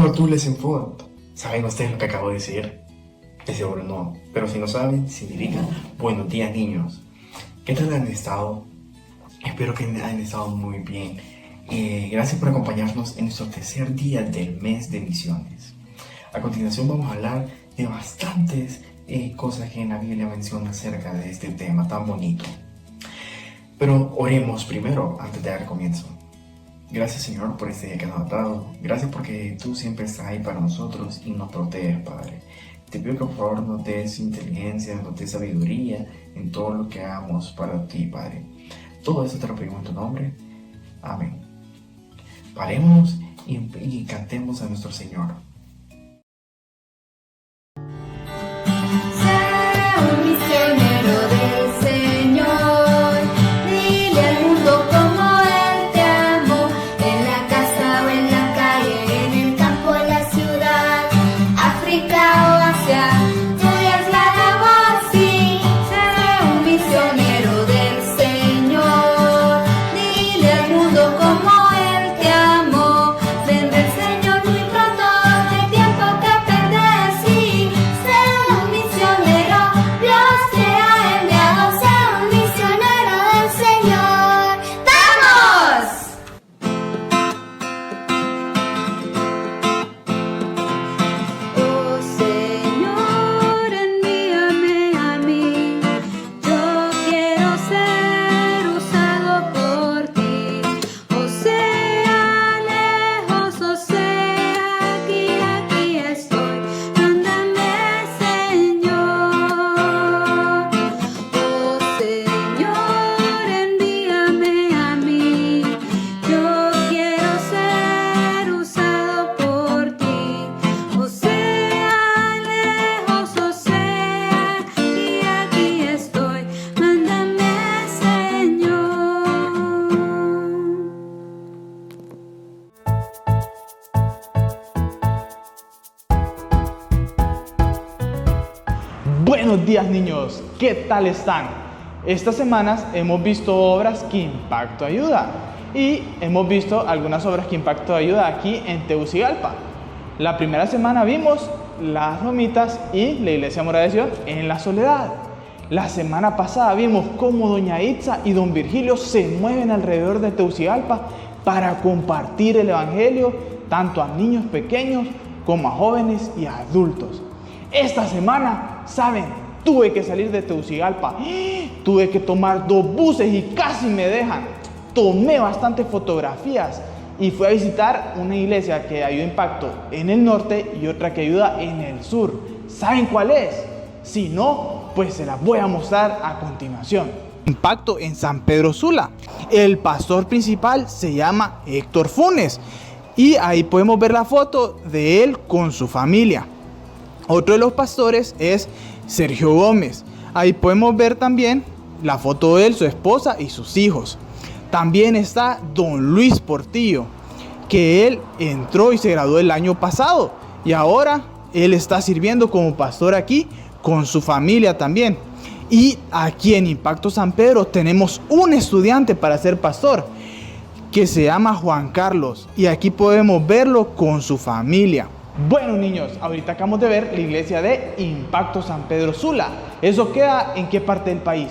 Bonjour tous les enfants. ¿Saben ustedes lo que acabo de decir? De seguro no, pero si no saben, significa buenos días, niños. ¿Qué tal han estado? Espero que hayan estado muy bien. Gracias por acompañarnos en nuestro tercer día del mes de misiones. A continuación vamos a hablar de bastantes cosas que en la Biblia menciona acerca de este tema tan bonito. Pero oremos primero antes de dar comienzo. Gracias, Señor, por este día que nos has dado. Gracias porque tú siempre estás ahí para nosotros y nos proteges, Padre. Te pido que por favor nos des inteligencia, nos des sabiduría en todo lo que hagamos para ti, Padre. Todo esto te lo pedimos en tu nombre. Amén. Paremos y cantemos a nuestro Señor. Buenos días, niños, ¿qué tal están? Estas semanas hemos visto obras que Impacto ayuda y hemos visto algunas obras que Impacto ayuda aquí en Tegucigalpa. La primera semana vimos las Romitas y la Iglesia Morada de Sion en la Soledad. La semana pasada vimos cómo doña Itza y don Virgilio se mueven alrededor de Tegucigalpa para compartir el Evangelio tanto a niños pequeños como a jóvenes y a adultos. Esta semana, ¿saben? Tuve que salir de Tegucigalpa. Tuve que tomar 2 buses y casi me dejan. Tomé bastantes fotografías y fui a visitar una iglesia que ayuda Impacto en el norte y otra que ayuda en el sur. ¿Saben cuál es? Si no, pues se las voy a mostrar a continuación. Impacto en San Pedro Sula. El pastor principal se llama Héctor Funes y ahí podemos ver la foto de él con su familia. Otro de los pastores es Sergio Gómez. Ahí podemos ver también la foto de él, su esposa y sus hijos. También está don Luis Portillo, que él entró y se graduó el año pasado. Y ahora él está sirviendo como pastor aquí con su familia también. Y aquí en Impacto San Pedro tenemos un estudiante para ser pastor, que se llama Juan Carlos. Y aquí podemos verlo con su familia. Bueno, niños, ahorita acabamos de ver la iglesia de Impacto San Pedro Sula. ¿Eso queda en qué parte del país?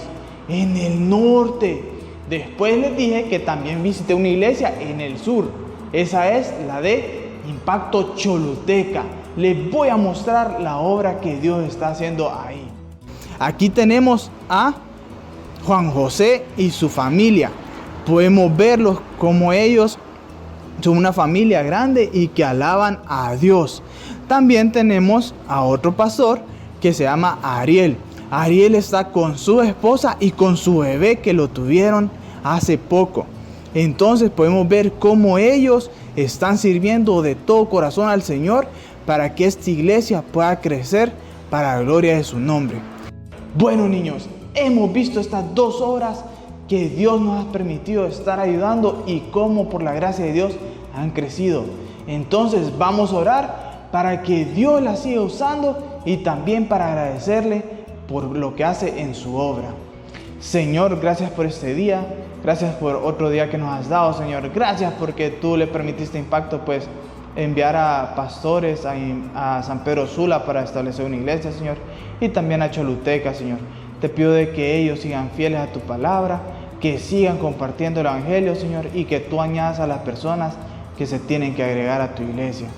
En el norte. Después les dije que también visité una iglesia en el sur. Esa es la de Impacto Choluteca. Les voy a mostrar la obra que Dios está haciendo ahí. Aquí tenemos a Juan José y su familia. Podemos verlos como ellos son una familia grande y que alaban a Dios. También tenemos a otro pastor que se llama Ariel. Ariel está con su esposa y con su bebé que lo tuvieron hace poco. Entonces podemos ver cómo ellos están sirviendo de todo corazón al Señor para que esta iglesia pueda crecer para la gloria de su nombre. Bueno, niños, hemos visto estas 2 obras que Dios nos ha permitido estar ayudando y cómo por la gracia de Dios han crecido. Entonces vamos a orar para que Dios las siga usando y también para agradecerle por lo que hace en su obra. Señor, gracias por este día, gracias por otro día que nos has dado, Señor. Gracias porque tú le permitiste Impacto pues enviar a pastores a San Pedro Sula para establecer una iglesia, Señor, y también a Choluteca, Señor. Te pido de que ellos sigan fieles a tu palabra, que sigan compartiendo el Evangelio, Señor, y que tú añadas a las personas que se tienen que agregar a tu iglesia.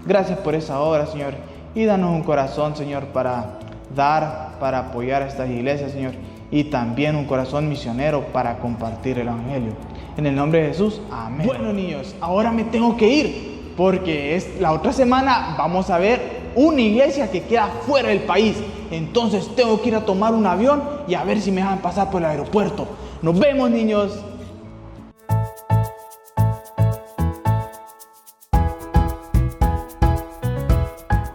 Gracias por esa obra, Señor, y danos un corazón, Señor, para dar, para apoyar a estas iglesias, Señor, y también un corazón misionero para compartir el Evangelio. En el nombre de Jesús, amén. Bueno, niños, ahora me tengo que ir, porque la otra semana vamos a ver una iglesia que queda fuera del país. Entonces tengo que ir a tomar un avión y a ver si me dejan pasar por el aeropuerto. Nos vemos, niños.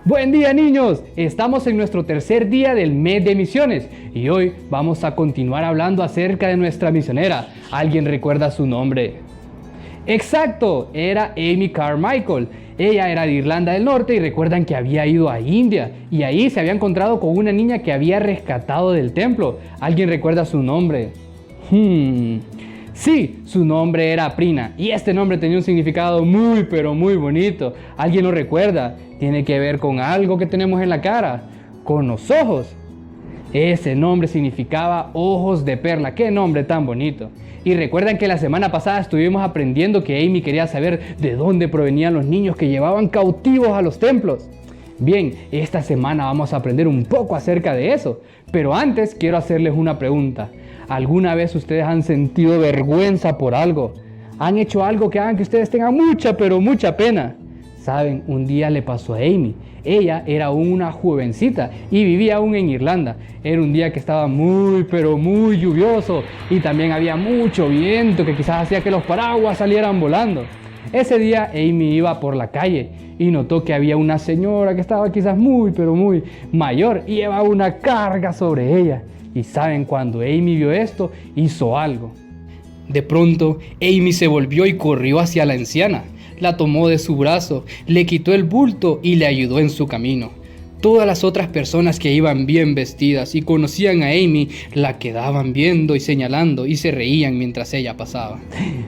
Buen día, niños, estamos en nuestro tercer día del mes de misiones y hoy vamos a continuar hablando acerca de nuestra misionera. ¿Alguien recuerda su nombre? Exacto, era Amy Carmichael. Ella era de Irlanda del Norte y recuerdan que había ido a India y ahí se había encontrado con una niña que había rescatado del templo. ¿Alguien recuerda su nombre? Sí, su nombre era Prina y este nombre tenía un significado muy pero muy bonito. ¿Alguien lo recuerda? Tiene que ver con algo que tenemos en la cara, con los ojos. Ese nombre significaba ojos de perla. ¡Qué nombre tan bonito! Y recuerdan que la semana pasada estuvimos aprendiendo que Amy quería saber de dónde provenían los niños que llevaban cautivos a los templos. Bien, esta semana vamos a aprender un poco acerca de eso. Pero antes quiero hacerles una pregunta. ¿Alguna vez ustedes han sentido vergüenza por algo? ¿Han hecho algo que hagan que ustedes tengan mucha pero mucha pena? Saben, un día le pasó a Amy. Ella era una jovencita y vivía aún en Irlanda. Era un día que estaba muy pero muy lluvioso y también había mucho viento que quizás hacía que los paraguas salieran volando. Ese día Amy iba por la calle y notó que había una señora que estaba quizás muy pero muy mayor y llevaba una carga sobre ella. Y saben, cuando Amy vio esto, hizo algo. De pronto, Amy se volvió y corrió hacia la anciana. La tomó de su brazo, le quitó el bulto y le ayudó en su camino. Todas las otras personas que iban bien vestidas y conocían a Amy la quedaban viendo y señalando y se reían mientras ella pasaba.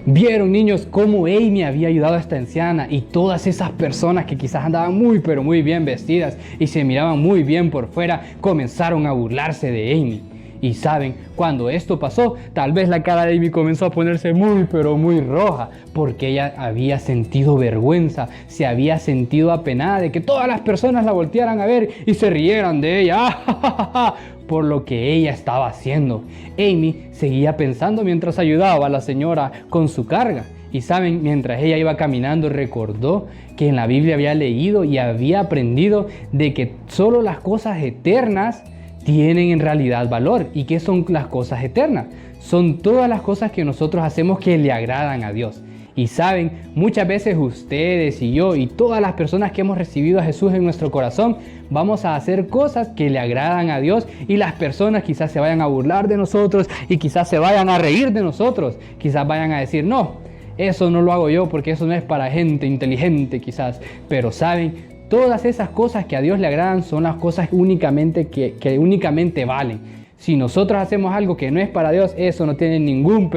Vieron, niños, cómo Amy había ayudado a esta anciana y todas esas personas que quizás andaban muy pero muy bien vestidas y se miraban muy bien por fuera comenzaron a burlarse de Amy. Y saben, cuando esto pasó, tal vez la cara de Amy comenzó a ponerse muy pero muy roja, porque ella había sentido vergüenza, se había sentido apenada de que todas las personas la voltearan a ver y se rieran de ella, por lo que ella estaba haciendo. Amy seguía pensando mientras ayudaba a la señora con su carga. Y saben, mientras ella iba caminando recordó que en la Biblia había leído y había aprendido de que solo las cosas eternas tienen en realidad valor. ¿Y qué son las cosas eternas? Son todas las cosas que nosotros hacemos que le agradan a Dios. Y saben, muchas veces ustedes y yo y todas las personas que hemos recibido a Jesús en nuestro corazón vamos a hacer cosas que le agradan a Dios y las personas quizás se vayan a burlar de nosotros y quizás se vayan a reír de nosotros. Quizás vayan a decir, no, eso no lo hago yo porque eso no es para gente inteligente quizás. Pero saben, todas esas cosas que a Dios le agradan son las cosas únicamente que únicamente valen. Si nosotros hacemos algo que no es para Dios, eso no tiene ningún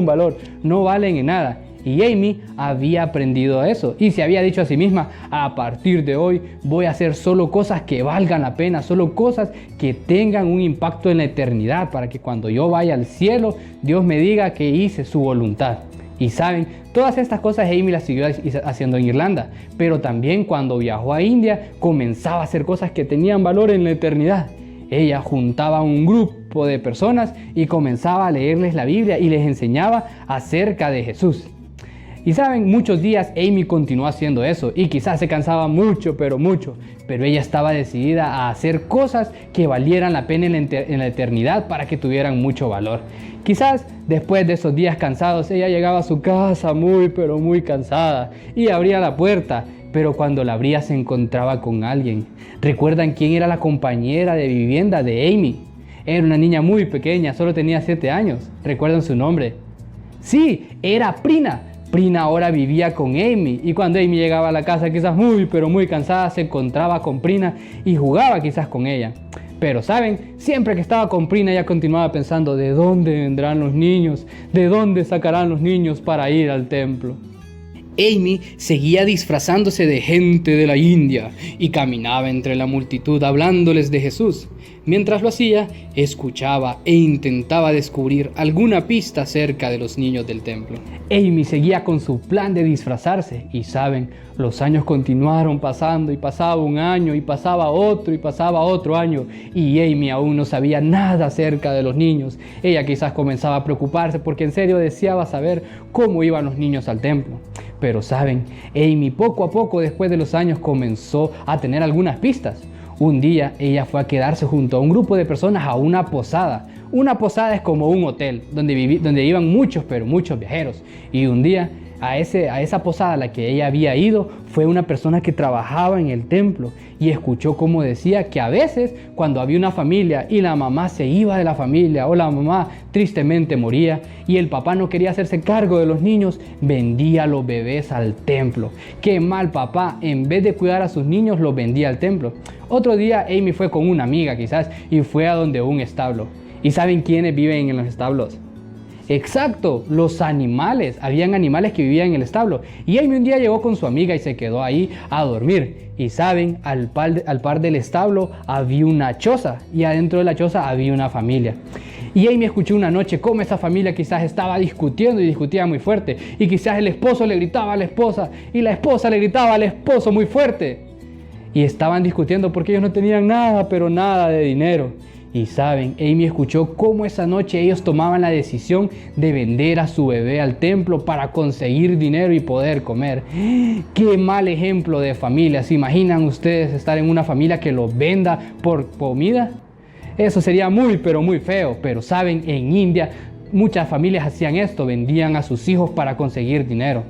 valor, no valen en nada. Y Amy había aprendido eso y se había dicho a sí misma, a partir de hoy voy a hacer solo cosas que valgan la pena, solo cosas que tengan un impacto en la eternidad, para que cuando yo vaya al cielo, Dios me diga que hice su voluntad. Y saben, todas estas cosas Amy las siguió haciendo en Irlanda, pero también cuando viajó a India comenzaba a hacer cosas que tenían valor en la eternidad. Ella juntaba a un grupo de personas y comenzaba a leerles la Biblia y les enseñaba acerca de Jesús. Y saben, muchos días Amy continuó haciendo eso y quizás se cansaba mucho, pero ella estaba decidida a hacer cosas que valieran la pena en la eternidad para que tuvieran mucho valor. Quizás después de esos días cansados ella llegaba a su casa muy pero muy cansada y abría la puerta, pero cuando la abría se encontraba con alguien. ¿Recuerdan quién era la compañera de vivienda de Amy? Era una niña muy pequeña, solo tenía 7 años. ¿Recuerdan su nombre? Sí, era Prina. Prina ahora vivía con Amy y cuando Amy llegaba a la casa quizás muy pero muy cansada se encontraba con Prina y jugaba quizás con ella. Pero saben, siempre que estaba con Prina ella continuaba pensando ¿de dónde vendrán los niños? ¿De dónde sacarán los niños para ir al templo? Amy seguía disfrazándose de gente de la India y caminaba entre la multitud hablándoles de Jesús. Mientras lo hacía, escuchaba e intentaba descubrir alguna pista acerca de los niños del templo. Amy seguía con su plan de disfrazarse y saben, los años continuaron pasando y pasaba un año y pasaba otro año y Amy aún no sabía nada acerca de los niños. Ella quizás comenzaba a preocuparse porque en serio deseaba saber cómo iban los niños al templo. Pero saben, Amy poco a poco después de los años comenzó a tener algunas pistas. Un día ella fue a quedarse junto a un grupo de personas a una posada. Una posada es como un hotel donde iban muchos viajeros. Y un día a esa posada a la que ella había ido fue una persona que trabajaba en el templo y escuchó cómo decía que a veces cuando había una familia y la mamá se iba de la familia o la mamá tristemente moría y el papá no quería hacerse cargo de los niños, vendía a los bebés al templo. Qué mal papá, en vez de cuidar a sus niños los vendía al templo. Otro día Amy fue con una amiga quizás y fue a donde un establo. ¿Y saben quiénes viven en los establos? Exacto, los animales. Habían animales que vivían en el establo. Y Amy un día llegó con su amiga y se quedó ahí a dormir. Y saben, al par del establo había una choza. Y adentro de la choza había una familia. Y Amy escuchó una noche cómo esa familia quizás estaba discutiendo y discutía muy fuerte. Y quizás el esposo le gritaba a la esposa. Y la esposa le gritaba al esposo muy fuerte. Y estaban discutiendo porque ellos no tenían nada, pero nada de dinero. Y saben, Amy escuchó cómo esa noche ellos tomaban la decisión de vender a su bebé al templo para conseguir dinero y poder comer. ¡Qué mal ejemplo de familia! ¿Se imaginan ustedes estar en una familia que los venda por comida? Eso sería muy, pero muy feo. Pero saben, en India muchas familias hacían esto, vendían a sus hijos para conseguir dinero.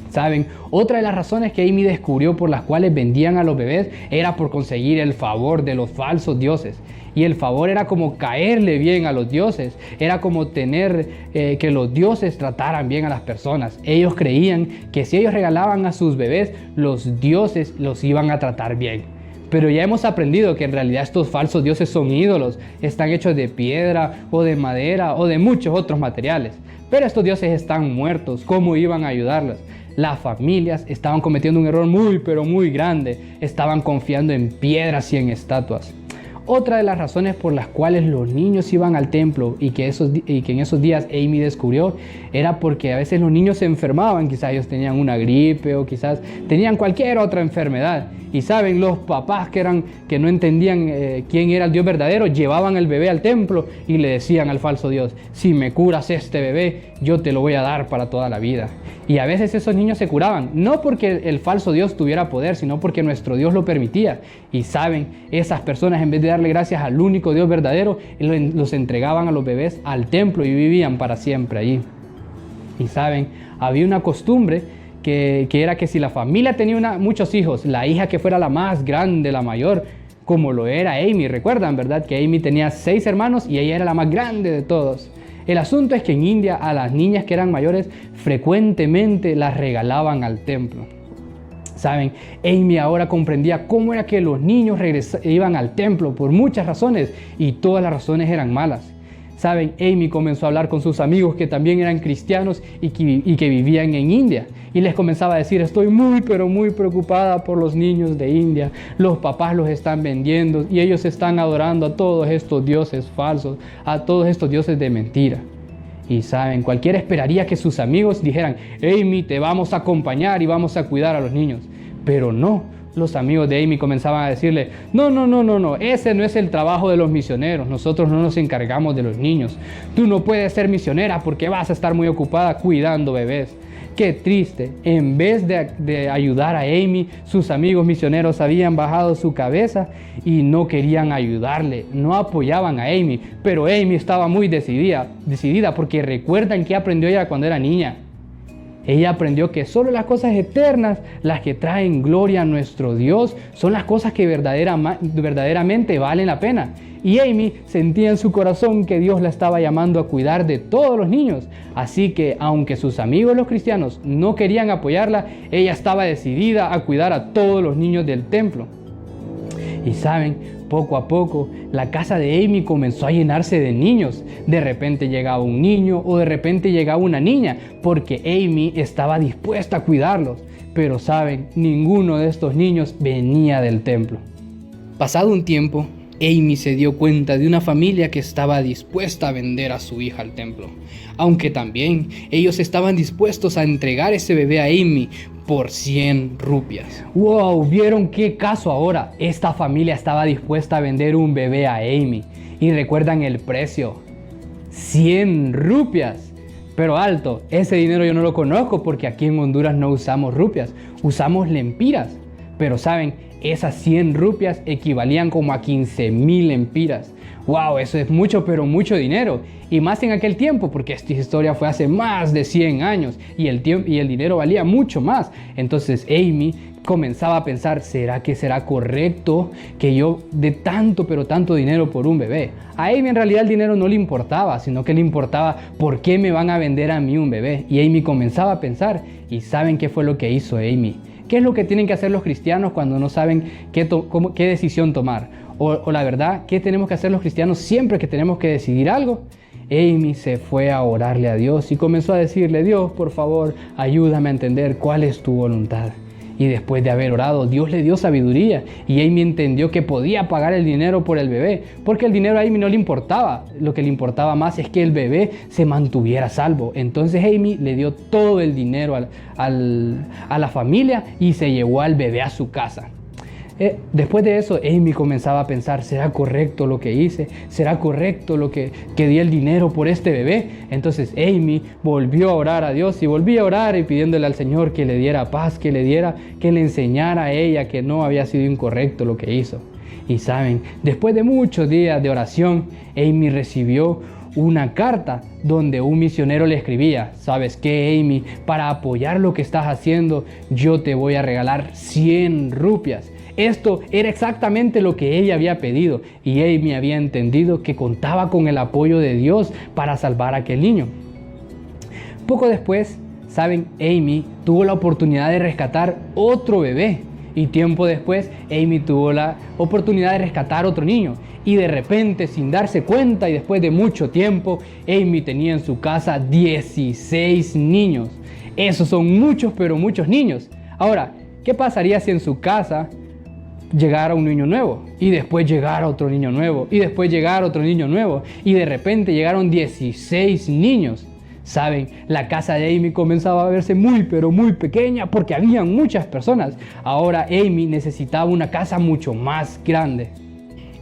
¿Saben? Otra de las razones que Amy descubrió por las cuales vendían a los bebés era por conseguir el favor de los falsos dioses. Y el favor era como caerle bien a los dioses, era como tener que los dioses trataran bien a las personas. Ellos creían que si ellos regalaban a sus bebés, los dioses los iban a tratar bien. Pero ya hemos aprendido que en realidad estos falsos dioses son ídolos, están hechos de piedra o de madera o de muchos otros materiales. Pero estos dioses están muertos, ¿cómo iban a ayudarlos? Las familias estaban cometiendo un error muy, pero muy grande, estaban confiando en piedras y en estatuas. Otra de las razones por las cuales los niños iban al templo y que en esos días Amy descubrió era porque a veces los niños se enfermaban, quizás ellos tenían una gripe o quizás tenían cualquier otra enfermedad. Y saben, los papás que no entendían quién era el Dios verdadero, llevaban el bebé al templo y le decían al falso Dios: si me curas este bebé, yo te lo voy a dar para toda la vida. Y a veces esos niños se curaban, no porque el falso Dios tuviera poder, sino porque nuestro Dios lo permitía. Y saben, esas personas en vez de darle gracias al único Dios verdadero, los entregaban a los bebés al templo y vivían para siempre allí. Y saben, había una costumbre que era que si la familia tenía muchos hijos, la hija que fuera la más grande, la mayor, como lo era Amy, recuerdan, ¿verdad? Que Amy tenía 6 hermanos y ella era la más grande de todos. El asunto es que en India a las niñas que eran mayores frecuentemente las regalaban al templo. Saben, Amy ahora comprendía cómo era que los niños iban al templo por muchas razones y todas las razones eran malas. Saben, Amy comenzó a hablar con sus amigos que también eran cristianos y que vivían en India. Y les comenzaba a decir: estoy muy, pero muy preocupada por los niños de India. Los papás los están vendiendo y ellos están adorando a todos estos dioses falsos, a todos estos dioses de mentira. Y saben, cualquiera esperaría que sus amigos dijeran: Amy, te vamos a acompañar y vamos a cuidar a los niños. Pero no. Los amigos de Amy comenzaban a decirle: no, ese no es el trabajo de los misioneros, nosotros no nos encargamos de los niños. Tú no puedes ser misionera porque vas a estar muy ocupada cuidando bebés. Qué triste, en vez de ayudar a Amy, sus amigos misioneros habían bajado su cabeza y no querían ayudarle, no apoyaban a Amy. Pero Amy estaba muy decidida porque recuerdan que aprendió ella cuando era niña. Ella aprendió que solo las cosas eternas, las que traen gloria a nuestro Dios, son las cosas que verdaderamente valen la pena. Y Amy sentía en su corazón que Dios la estaba llamando a cuidar de todos los niños. Así que, aunque sus amigos los cristianos no querían apoyarla, ella estaba decidida a cuidar a todos los niños del templo. Y saben, poco a poco, la casa de Amy comenzó a llenarse de niños. De repente llegaba un niño o de repente llegaba una niña, porque Amy estaba dispuesta a cuidarlos. Pero saben, ninguno de estos niños venía del templo. Pasado un tiempo, Amy se dio cuenta de una familia que estaba dispuesta a vender a su hija al templo, aunque también ellos estaban dispuestos a entregar ese bebé a Amy por 100 rupias. ¡Wow! ¿Vieron qué caso ahora? Esta familia estaba dispuesta a vender un bebé a Amy. Y recuerdan el precio, 100 rupias. Pero alto, ese dinero yo no lo conozco porque aquí en Honduras no usamos rupias, usamos lempiras. Pero saben, esas 100 rupias equivalían como a 15,000 lempiras. ¡Wow! Eso es mucho, pero mucho dinero. Y más en aquel tiempo, porque esta historia fue hace más de 100 años y el dinero valía mucho más. Entonces Amy comenzaba a pensar, ¿será que será correcto que yo dé tanto, pero tanto dinero por un bebé? A Amy en realidad el dinero no le importaba, sino que le importaba por qué me van a vender a mí un bebé. Y Amy comenzaba a pensar, ¿y saben qué fue lo que hizo Amy? ¿Qué es lo que tienen que hacer los cristianos cuando no saben qué decisión tomar? O la verdad, ¿qué tenemos que hacer los cristianos siempre que tenemos que decidir algo? Amy se fue a orarle a Dios y comenzó a decirle, Dios, por favor, ayúdame a entender cuál es tu voluntad. Y después de haber orado, Dios le dio sabiduría y Amy entendió que podía pagar el dinero por el bebé, porque el dinero a Amy no le importaba. Lo que le importaba más es que el bebé se mantuviera salvo. Entonces Amy le dio todo el dinero a la familia y se llevó al bebé a su casa. Después de eso, Amy comenzaba a pensar, ¿será correcto lo que hice? ¿Será correcto lo que di el dinero por este bebé? Entonces Amy volvió a orar a Dios y volvía a orar y pidiéndole al Señor que le diera paz, que le enseñara a ella que no había sido incorrecto lo que hizo. Y saben, después de muchos días de oración, Amy recibió una carta donde un misionero le escribía, ¿sabes qué, Amy? Para apoyar lo que estás haciendo, yo te voy a regalar 100 rupias. Esto era exactamente lo que ella había pedido y Amy había entendido que contaba con el apoyo de Dios para salvar a aquel niño. Poco después, saben, Amy tuvo la oportunidad de rescatar otro bebé y tiempo después Amy tuvo la oportunidad de rescatar otro niño y de repente, sin darse cuenta y después de mucho tiempo, Amy tenía en su casa 16 niños. Esos son muchos, pero muchos niños. Ahora, ¿qué pasaría si en su casa llegara un niño nuevo y después llegara otro niño nuevo y después llegara otro niño nuevo y de repente llegaron 16 niños? Saben, la casa de Amy comenzaba a verse muy pero muy pequeña porque habían muchas personas. Ahora Amy necesitaba una casa mucho más grande.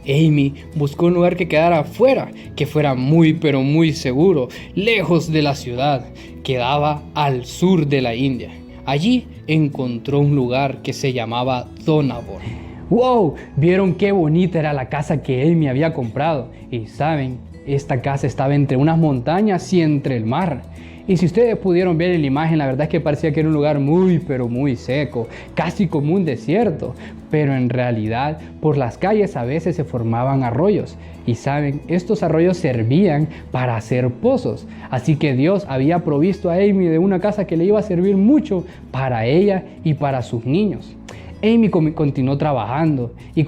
Amy buscó un lugar que quedara afuera, que fuera muy pero muy seguro, lejos de la ciudad. Quedaba al sur de la India. Allí encontró un lugar que se llamaba Dohnavur. ¡Wow! ¿Vieron qué bonita era la casa que Amy había comprado? Y saben, esta casa estaba entre unas montañas y entre el mar. Y si ustedes pudieron ver en la imagen, la verdad es que parecía que era un lugar muy pero muy seco, casi como un desierto. Pero en realidad, por las calles a veces se formaban arroyos. Y saben, estos arroyos servían para hacer pozos. Así que Dios había provisto a Amy de una casa que le iba a servir mucho para ella y para sus niños. Amy continuó trabajando y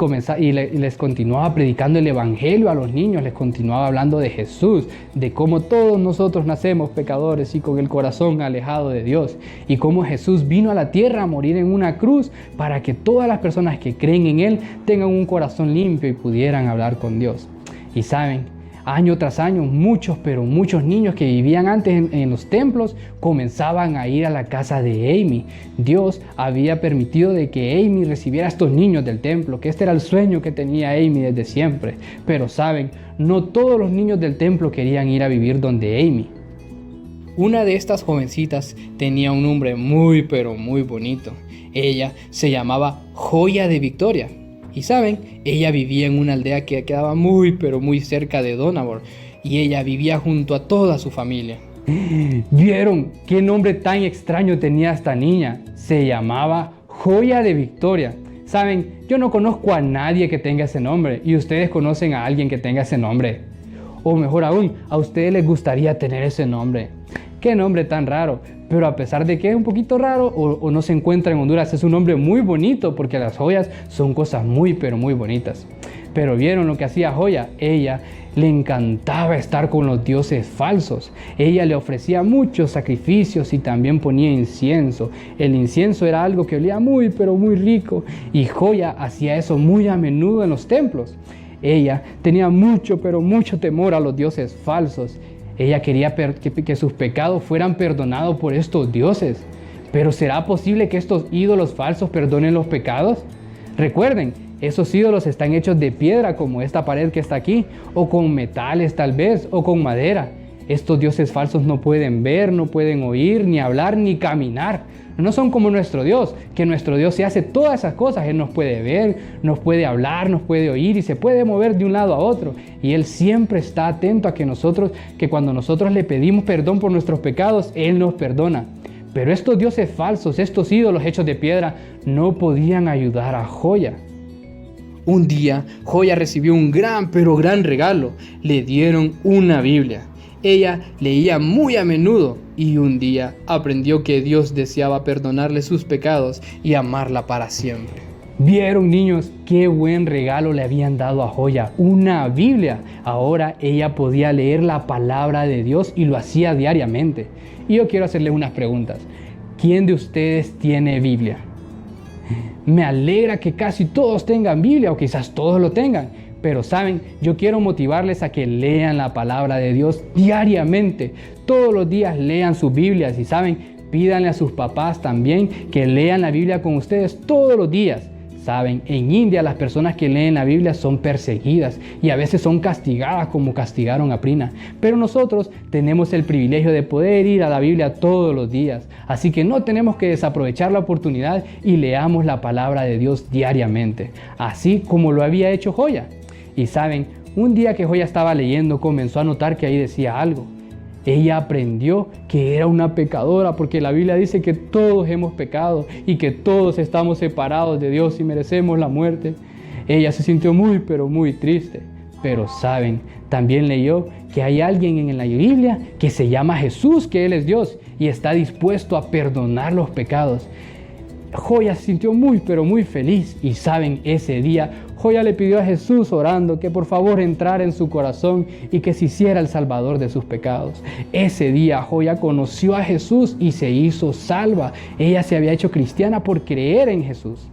les continuaba predicando el evangelio a los niños, les continuaba hablando de Jesús, de cómo todos nosotros nacemos pecadores y con el corazón alejado de Dios, y cómo Jesús vino a la tierra a morir en una cruz para que todas las personas que creen en Él tengan un corazón limpio y pudieran hablar con Dios. Y saben, año tras año, muchos, pero muchos niños que vivían antes en los templos comenzaban a ir a la casa de Amy. Dios había permitido de que Amy recibiera a estos niños del templo, que este era el sueño que tenía Amy desde siempre. Pero saben, no todos los niños del templo querían ir a vivir donde Amy. Una de estas jovencitas tenía un nombre muy, pero muy bonito. Ella se llamaba Joya de Victoria. Y saben, ella vivía en una aldea que quedaba muy pero muy cerca de Dohnavur y ella vivía junto a toda su familia. ¿Vieron qué nombre tan extraño tenía esta niña? Se llamaba Joya de Victoria. Saben, yo no conozco a nadie que tenga ese nombre y ustedes conocen a alguien que tenga ese nombre. O mejor aún, a ustedes les gustaría tener ese nombre. Qué nombre tan raro, pero a pesar de que es un poquito raro o no se encuentra en Honduras, es un nombre muy bonito porque las joyas son cosas muy pero muy bonitas. Pero ¿vieron lo que hacía Joya? Ella le encantaba estar con los dioses falsos. Ella le ofrecía muchos sacrificios y también ponía incienso. El incienso era algo que olía muy, pero muy rico. Y Joya hacía eso muy a menudo en los templos. Ella tenía mucho, pero mucho temor a los dioses falsos. Ella quería que sus pecados fueran perdonados por estos dioses. Pero ¿será posible que estos ídolos falsos perdonen los pecados? Recuerden, esos ídolos están hechos de piedra como esta pared que está aquí, o con metales tal vez, o con madera. Estos dioses falsos no pueden ver, no pueden oír, ni hablar, ni caminar. No son como nuestro Dios, que nuestro Dios se hace todas esas cosas. Él nos puede ver, nos puede hablar, nos puede oír y se puede mover de un lado a otro. Y Él siempre está atento a que cuando nosotros le pedimos perdón por nuestros pecados, Él nos perdona. Pero estos dioses falsos, estos ídolos hechos de piedra, no podían ayudar a Joya. Un día, Joya recibió un gran, pero gran regalo. Le dieron una Biblia. Ella leía muy a menudo y un día aprendió que Dios deseaba perdonarle sus pecados y amarla para siempre. ¿Vieron, niños, qué buen regalo le habían dado a Joya? Una Biblia. Ahora ella podía leer la palabra de Dios y lo hacía diariamente. Y yo quiero hacerle unas preguntas. ¿Quién de ustedes tiene Biblia? Me alegra que casi todos tengan Biblia o quizás todos lo tengan. Pero saben, yo quiero motivarles a que lean la palabra de Dios diariamente. Todos los días lean sus Biblias y saben, pídanle a sus papás también que lean la Biblia con ustedes todos los días. Saben, en India las personas que leen la Biblia son perseguidas y a veces son castigadas como castigaron a Prina. Pero nosotros tenemos el privilegio de poder ir a la Biblia todos los días. Así que no tenemos que desaprovechar la oportunidad y leamos la palabra de Dios diariamente. Así como lo había hecho Joya. Y saben, un día que Joya estaba leyendo comenzó a notar que ahí decía algo. Ella aprendió que era una pecadora porque la Biblia dice que todos hemos pecado y que todos estamos separados de Dios y merecemos la muerte. Ella se sintió muy, pero muy triste. Pero saben, también leyó que hay alguien en la Biblia que se llama Jesús, que Él es Dios y está dispuesto a perdonar los pecados. Joya se sintió muy, pero muy feliz y saben, ese día Joya le pidió a Jesús orando que por favor entrara en su corazón y que se hiciera el salvador de sus pecados. Ese día Joya conoció a Jesús y se hizo salva. Ella se había hecho cristiana por creer en Jesús.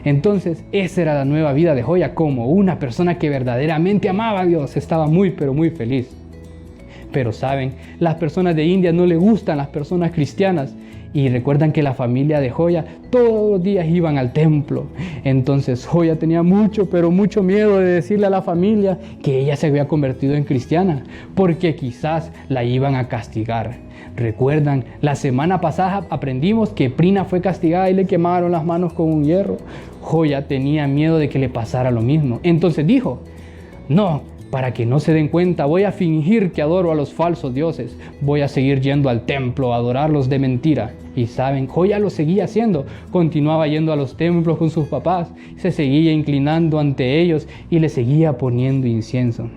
Entonces esa era la nueva vida de Joya como una persona que verdaderamente amaba a Dios. Estaba muy, pero muy feliz. Pero saben, las personas de India no les gustan las personas cristianas. Y recuerdan que la familia de Joya todos los días iban al templo. Entonces Joya tenía mucho, pero mucho miedo de decirle a la familia que ella se había convertido en cristiana, porque quizás la iban a castigar. Recuerdan, la semana pasada aprendimos que Prina fue castigada y le quemaron las manos con un hierro. Joya tenía miedo de que le pasara lo mismo. Entonces dijo, no. Para que no se den cuenta, voy a fingir que adoro a los falsos dioses. Voy a seguir yendo al templo a adorarlos de mentira. Y saben, Joya lo seguía haciendo. Continuaba yendo a los templos con sus papás. Se seguía inclinando ante ellos y le seguía poniendo incienso.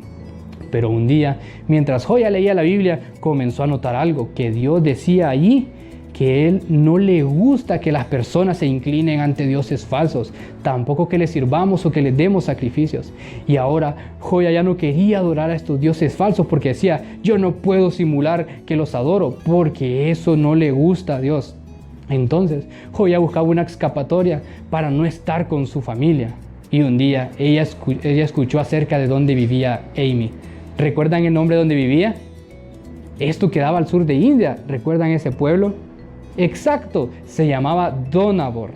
Pero un día, mientras Joya leía la Biblia, comenzó a notar algo. Que Dios decía allí que Él no le gusta que las personas se inclinen ante dioses falsos, tampoco que les sirvamos o que les demos sacrificios. Y ahora Joya ya no quería adorar a estos dioses falsos porque decía, yo no puedo simular que los adoro porque eso no le gusta a Dios. Entonces Joya buscaba una escapatoria para no estar con su familia. Y un día ella escuchó acerca de dónde vivía Amy. ¿Recuerdan el nombre de donde vivía? Esto quedaba al sur de India. ¿Recuerdan ese pueblo? Exacto, se llamaba Donavor.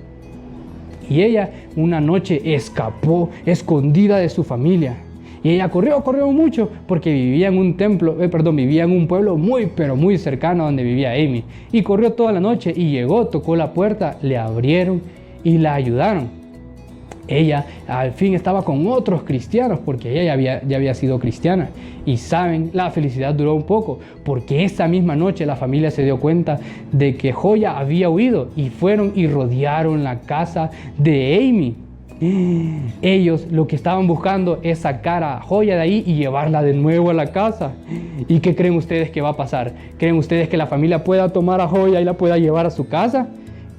Y ella una noche escapó escondida de su familia. Y ella corrió mucho porque vivía en un pueblo muy, pero muy cercano a donde vivía Amy. Y corrió toda la noche y llegó, tocó la puerta, le abrieron y la ayudaron. Ella al fin estaba con otros cristianos porque ella ya había sido cristiana. Y saben, la felicidad duró un poco porque esa misma noche la familia se dio cuenta de que Joya había huido y fueron y rodearon la casa de Amy. Ellos lo que estaban buscando es sacar a Joya de ahí y llevarla de nuevo a la casa. ¿Y qué creen ustedes que va a pasar? ¿Creen ustedes que la familia pueda tomar a Joya y la pueda llevar a su casa?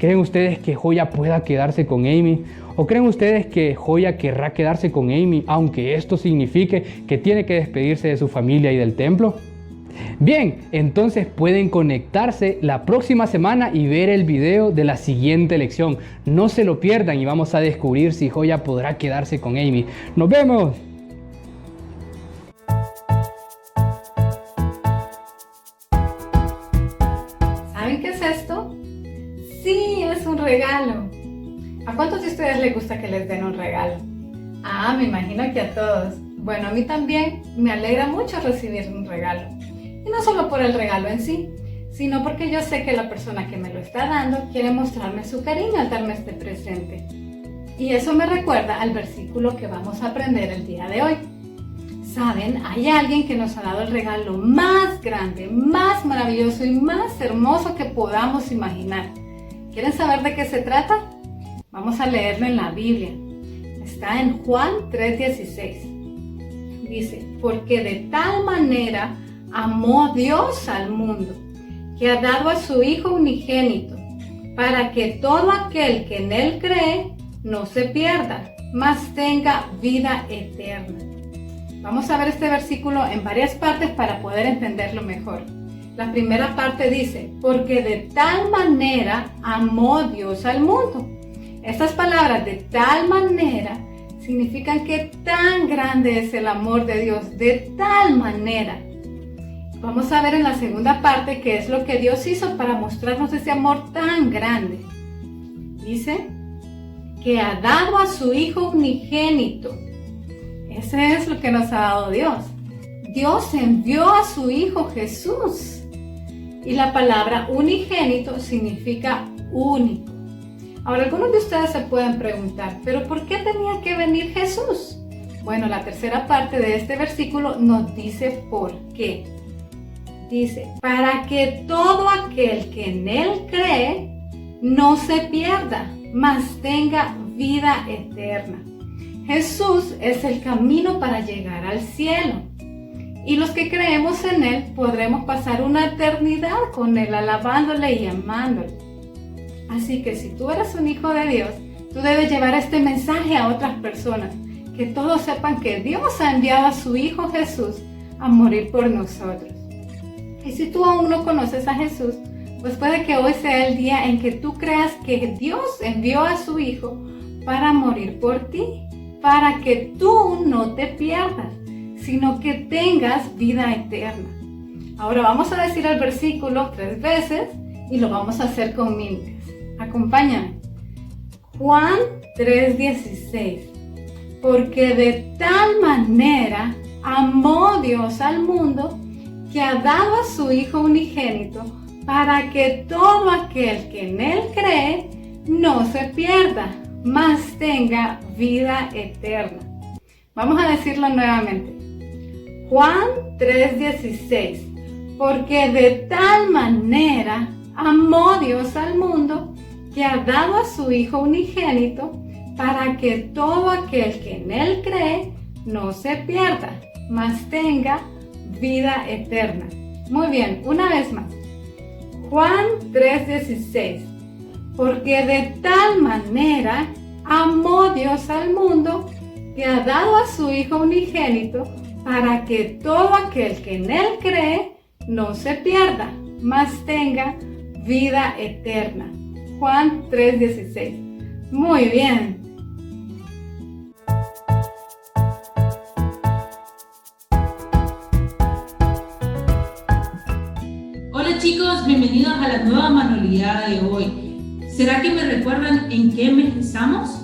¿Creen ustedes que Joya pueda quedarse con Amy? ¿O creen ustedes que Joya querrá quedarse con Amy, aunque esto signifique que tiene que despedirse de su familia y del templo? Bien, entonces pueden conectarse la próxima semana y ver el video de la siguiente lección. No se lo pierdan y vamos a descubrir si Joya podrá quedarse con Amy. ¡Nos vemos! ¿Saben qué es esto? Sí, es un regalo. ¿A cuántos de ustedes les gusta que les den un regalo? Ah, me imagino que a todos. Bueno, a mí también me alegra mucho recibir un regalo. Y no solo por el regalo en sí, sino porque yo sé que la persona que me lo está dando quiere mostrarme su cariño al darme este presente. Y eso me recuerda al versículo que vamos a aprender el día de hoy. ¿Saben? Hay alguien que nos ha dado el regalo más grande, más maravilloso y más hermoso que podamos imaginar. ¿Quieren saber de qué se trata? Vamos a leerlo en la Biblia. Está en Juan 3:16. Dice, porque de tal manera amó Dios al mundo, que ha dado a su Hijo unigénito, para que todo aquel que en Él cree no se pierda, mas tenga vida eterna. Vamos a ver este versículo en varias partes para poder entenderlo mejor. La primera parte dice, porque de tal manera amó Dios al mundo. Estas palabras, de tal manera, significan que tan grande es el amor de Dios, de tal manera. Vamos a ver en la segunda parte qué es lo que Dios hizo para mostrarnos ese amor tan grande. Dice que ha dado a su Hijo unigénito. Ese es lo que nos ha dado Dios. Dios envió a su Hijo Jesús. Y la palabra unigénito significa único. Ahora, algunos de ustedes se pueden preguntar, ¿pero por qué tenía que venir Jesús? Bueno, la tercera parte de este versículo nos dice por qué. Dice, para que todo aquel que en Él cree no se pierda, mas tenga vida eterna. Jesús es el camino para llegar al cielo. Y los que creemos en Él podremos pasar una eternidad con Él, alabándole y amándole. Así que si tú eres un hijo de Dios, tú debes llevar este mensaje a otras personas, que todos sepan que Dios ha enviado a su Hijo Jesús a morir por nosotros. Y si tú aún no conoces a Jesús, pues puede que hoy sea el día en que tú creas que Dios envió a su Hijo para morir por ti, para que tú no te pierdas, sino que tengas vida eterna. Ahora vamos a decir el versículo 3 veces y lo vamos a hacer con mímicas. Acompáñame. Juan 3:16. Porque de tal manera amó Dios al mundo que ha dado a su Hijo unigénito para que todo aquel que en Él cree no se pierda, mas tenga vida eterna. Vamos a decirlo nuevamente. Juan 3:16. Porque de tal manera amó Dios al mundo que ha dado a su Hijo unigénito para que todo aquel que en Él cree no se pierda, mas tenga vida eterna. Muy bien, una vez más. Juan 3:16. Porque de tal manera amó Dios al mundo que ha dado a su Hijo unigénito para que todo aquel que en Él cree no se pierda, mas tenga vida eterna. Juan 3:16. Muy bien. Hola chicos, bienvenidos a la nueva manualidad de hoy. ¿Será que me recuerdan en qué mes estamos?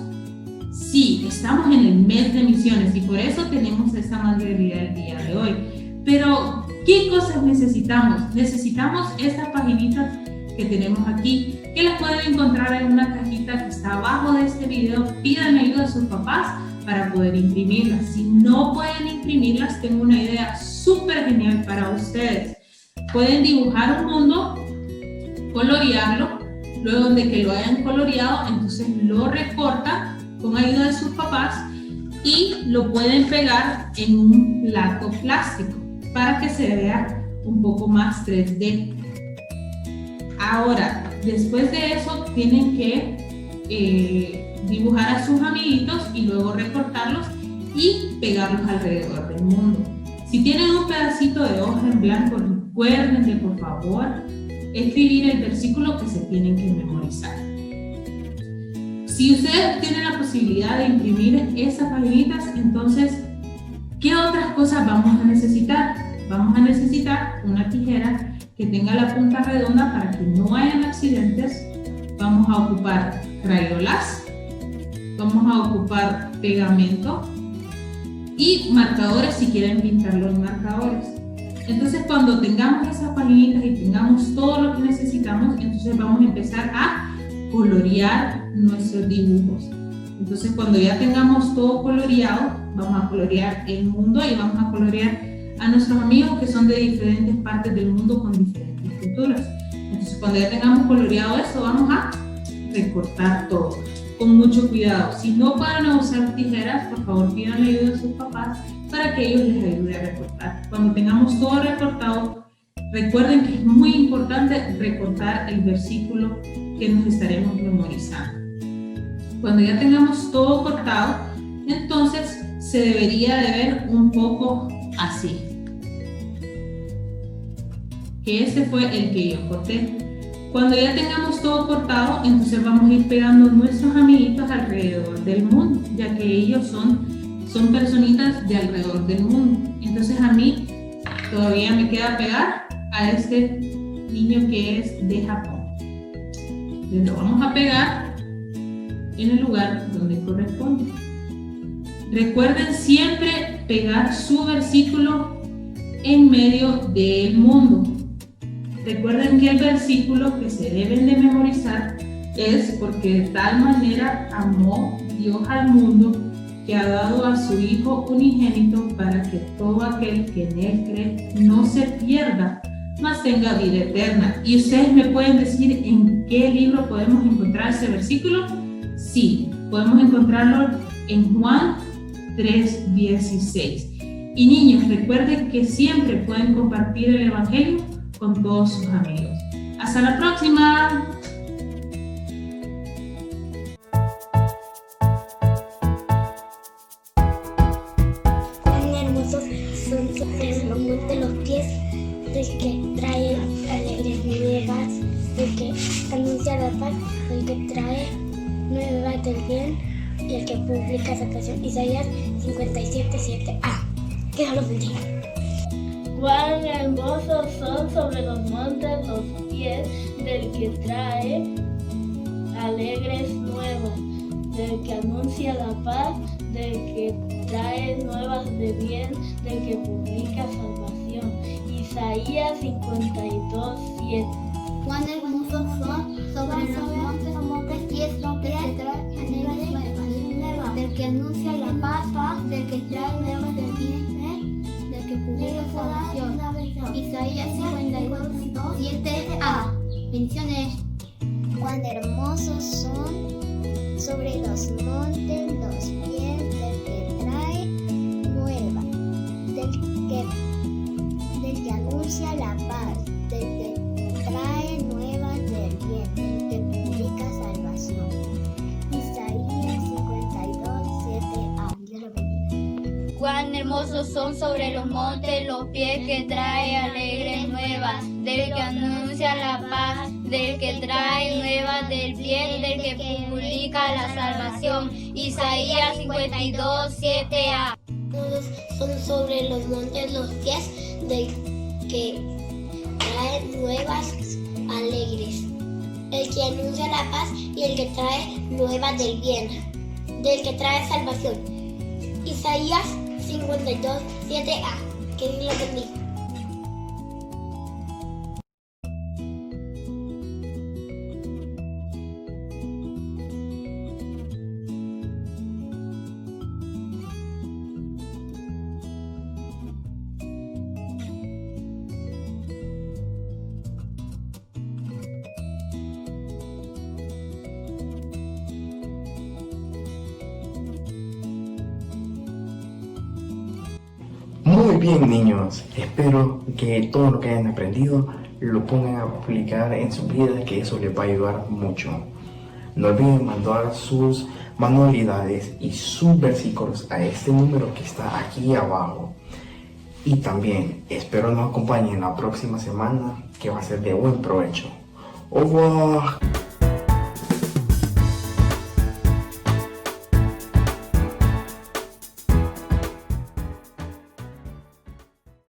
Sí, estamos en el mes de misiones y por eso tenemos esta manualidad el día de hoy. Pero, ¿qué cosas necesitamos? Necesitamos estas paginitas que tenemos aquí, que las pueden encontrar en una cajita que está abajo de este video. Pidan ayuda a sus papás para poder imprimirlas. Si no pueden imprimirlas, tengo una idea súper genial para ustedes. Pueden dibujar un mundo, colorearlo, luego de que lo hayan coloreado, entonces lo recortan con ayuda de sus papás y lo pueden pegar en un plato plástico para que se vea un poco más 3D. Ahora, Después de eso tienen que dibujar a sus amiguitos y luego recortarlos y pegarlos alrededor del mundo. Si tienen un pedacito de hoja en blanco, recuerden de por favor escribir el versículo que se tienen que memorizar. Si ustedes tienen la posibilidad de imprimir esas paginitas, entonces, ¿qué otras cosas vamos a necesitar? Vamos a necesitar una tijera que tenga la punta redonda para que no hayan accidentes. Vamos a ocupar crayolas, vamos a ocupar pegamento y marcadores si quieren pintarlo en marcadores. Entonces, cuando tengamos esas paginitas y tengamos todo lo que necesitamos, entonces vamos a empezar a colorear nuestros dibujos. Entonces, cuando ya tengamos todo coloreado, vamos a colorear el mundo y vamos a colorear a nuestros amigos que son de diferentes partes del mundo con diferentes culturas. Entonces, cuando ya tengamos coloreado esto, vamos a recortar todo con mucho cuidado. Si no pueden usar tijeras, por favor pidan ayuda a sus papás para que ellos les ayuden a recortar. Cuando tengamos todo recortado, recuerden que es muy importante recortar el versículo que nos estaremos memorizando. Cuando ya tengamos todo cortado, entonces se debería de ver un poco así. Que ese fue el que yo corté. Cuando ya tengamos todo cortado, entonces vamos a ir pegando nuestros amiguitos alrededor del mundo, ya que ellos son personitas de alrededor del mundo. Entonces a mí todavía me queda pegar a este niño que es de Japón. Entonces lo vamos a pegar en el lugar donde corresponde. Recuerden siempre pegar su versículo en medio del mundo. Recuerden que el versículo que se deben de memorizar es: porque de tal manera amó Dios al mundo que ha dado a su Hijo unigénito para que todo aquel que en Él cree no se pierda, mas tenga vida eterna. ¿Y ustedes me pueden decir en qué libro podemos encontrar ese versículo? Sí, podemos encontrarlo en Juan 3:16. Y niños, recuerden que siempre pueden compartir el Evangelio con todos sus amigos. ¡Hasta la próxima! Cuán hermosos son los pies del que trae alegres nuevas, del que anuncia la paz, del que trae nuevas del bien y el que publica salvación. Isaías 57:7a. Que Dios los bendiga. Cuán hermosos son sobre los montes los pies del que trae alegres nuevas, del que anuncia la paz, del que trae nuevas de bien, del que publica salvación. Isaías 52:7. Cuán hermosos son sobre los montes pies del que trae alegres nuevas, del que anuncia la paz, del que trae nuevas del bien, del que publica salvación. Isaías 52:7a. Bendiciones. Cuán hermosos son sobre los montes los pies del que trae nueva, del que anuncia la paz, del que trae nuevas del bien, del que publica salvación. Isaías 52:7a. Dios lo bendiga. Cuán hermosos son sobre los montes los pies que trae alegres nuevas, del que anuncia la paz, del que trae nuevas del bien, del que publica la salvación. Isaías 52:7a. Son sobre los montes los pies del que trae nuevas alegres, el que anuncia la paz y el que trae nuevas del bien, del que trae salvación. Isaías 52:7a. Que Dios lo bendiga. Muy bien, niños, espero que todo lo que hayan aprendido lo pongan a aplicar en su vida, que eso les va a ayudar mucho. No olviden mandar sus manualidades y sus versículos a este número que está aquí abajo. Y también espero nos acompañen la próxima semana, que va a ser de buen provecho. Au revoir.